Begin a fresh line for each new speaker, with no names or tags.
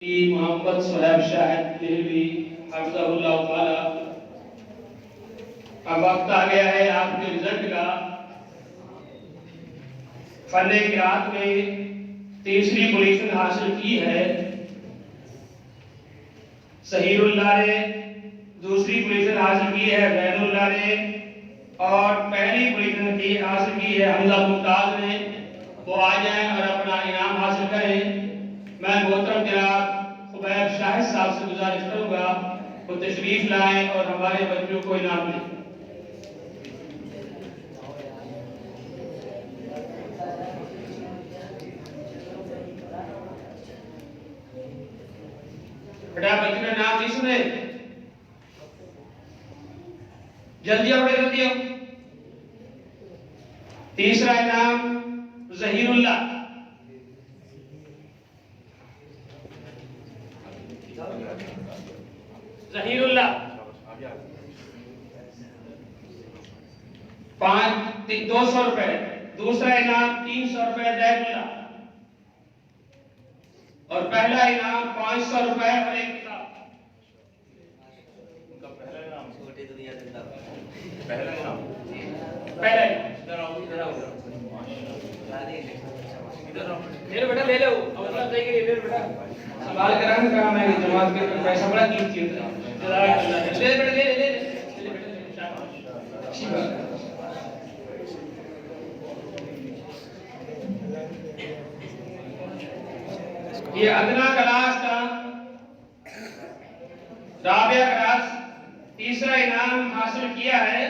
मोहम्मद सुहैब शाहिद देहलवी हफ्ज़हुल्लाह ताला। अब वक्त आ गया है आपके रिजल्ट का। फन्ने क़िराअत में तीसरी पोजीशन हासिल की है सहीरुल्लाह ने, दूसरी पोजीशन हासिल की है ज़ैनुल्लाह ने और पहली पोजीशन की हासिल की है हमजा मुमताज ने। वो आ जाएं और अपना इनाम हासिल करें। मैं मोहतरम जनाब खुबैब शाहिद साहब से गुजारिश करूंगा वो तशरीफ लाएं और हमारे बच्चों को इनाम दें। बेटा बच्चों ने नाम नहीं सुने, जल्दी आओ, जल्दी आओ। तीसरा इनाम ज़हीरुल्लाह, ज़हीरुल्लाह 200 रुपए। दूसरा इनाम 300 रुपए ज़ैनुल्लाह और पहला इनाम 500 रुपए और एक किताब।
उनका पहला इनाम
मेरे बेटा ले लो, अपना सही करिए मेरे बेटा। सवाल कराने का मैं जमात के पैसा बड़ा कीमती होता है। ले बेटा, ले ले ले बेटा, अच्छी बात। ये अदना क्लास का राबिया क्लास तीसरा इनाम हासिल किया है